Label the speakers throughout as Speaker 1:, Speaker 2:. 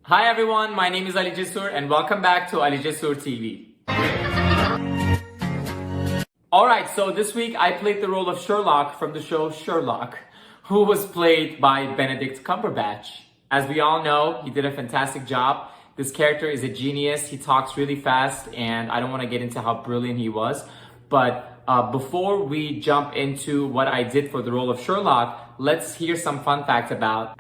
Speaker 1: Hi everyone, my name is Ali Jasur and welcome back to Ali Jasur TV. Alright, so this week I played the role of Sherlock from the show Sherlock, who was played by Benedict Cumberbatch. As we all know, he did a fantastic job. This character is a genius, he talks really fast, and I don't want to get into how brilliant he was. But before we jump into what I did for the role of Sherlock, let's hear some fun facts about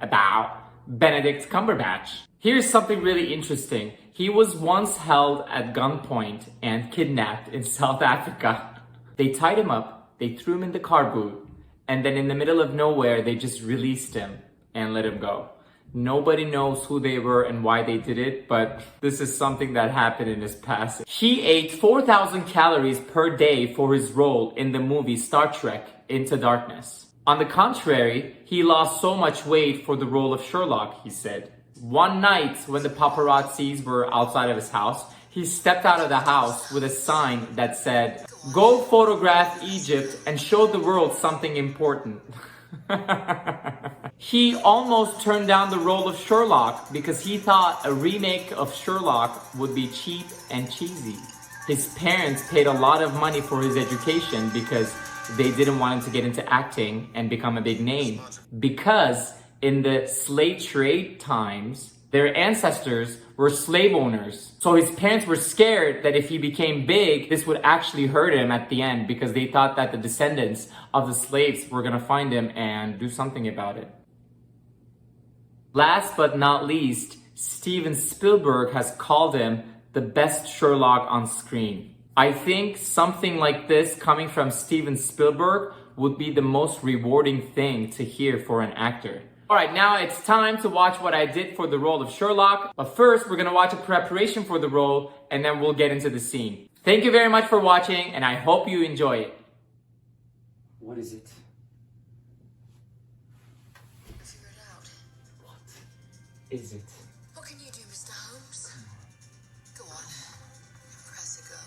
Speaker 1: Benedict Cumberbatch. Here's something really interesting. He was once held at gunpoint and kidnapped in South Africa. They tied him up, they threw him in the car boot, and then in the middle of nowhere, they just released him and let him go. Nobody knows who they were and why they did it, but this is something that happened in his past. He ate 4,000 calories per day for his role in the movie Star Trek Into Darkness. On the contrary, he lost so much weight for the role of Sherlock, he said. One night, when the paparazzis were outside of his house, he stepped out of the house with a sign that said, "Go photograph Egypt and show the world something important." He almost turned down the role of Sherlock because he thought a remake of Sherlock would be cheap and cheesy. His parents paid a lot of money for his education because they didn't want him to get into acting and become a big name. Because in the slave trade times, their ancestors were slave owners. So his parents were scared that if he became big, this would actually hurt him at the end because they thought that the descendants of the slaves were gonna find him and do something about it. Last but not least, Steven Spielberg has called him the best Sherlock on screen. I think something like this coming from Steven Spielberg would be the most rewarding thing to hear for an actor. Alright, now it's time to watch what I did for the role of Sherlock. But first, we're gonna watch a preparation for the role and then we'll get into the scene. Thank you very much for watching and I hope you enjoy it. What is it?
Speaker 2: Figure it out.
Speaker 1: What is it?
Speaker 2: What can you do, Mr. Holmes? Go on. Press a go.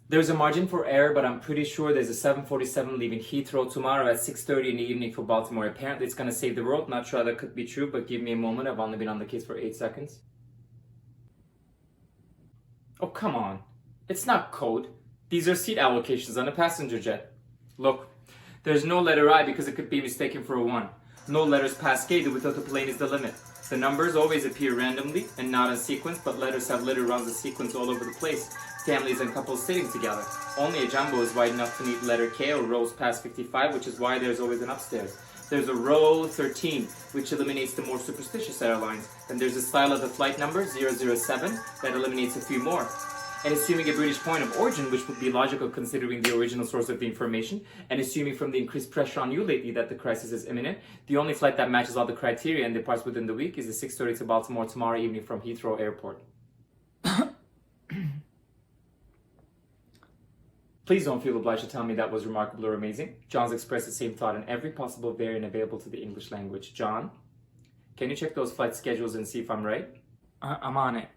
Speaker 1: There's a margin for error, but I'm pretty sure there's a 747 leaving Heathrow tomorrow at 6:30 in the evening for Baltimore. Apparently it's gonna save the world. Not sure that could be true, but give me a moment. I've only been on the case for 8 seconds. Oh, come on. It's not code. These are seat allocations on a passenger jet. Look, there's no letter I because it could be mistaken for a 1. No letters past K, the width of the plane is the limit. The numbers always appear randomly and not in sequence, but letters have letter runs in sequence all over the place. Families and couples sitting together. Only a jumbo is wide enough to meet letter K or rows past 55, which is why there's always an upstairs. There's a row 13, which eliminates the more superstitious airlines. Then there's a style of the flight number 007 that eliminates a few more. And assuming a British point of origin, which would be logical considering the original source of the information, and assuming from the increased pressure on you lately that the crisis is imminent, the only flight that matches all the criteria and departs within the week is the 6:30 to Baltimore tomorrow evening from Heathrow Airport. Please don't feel obliged to tell me that was remarkable or amazing. John's expressed the same thought in every possible variant available to the English language. John, can you check those flight schedules and see if I'm right? I'm on it.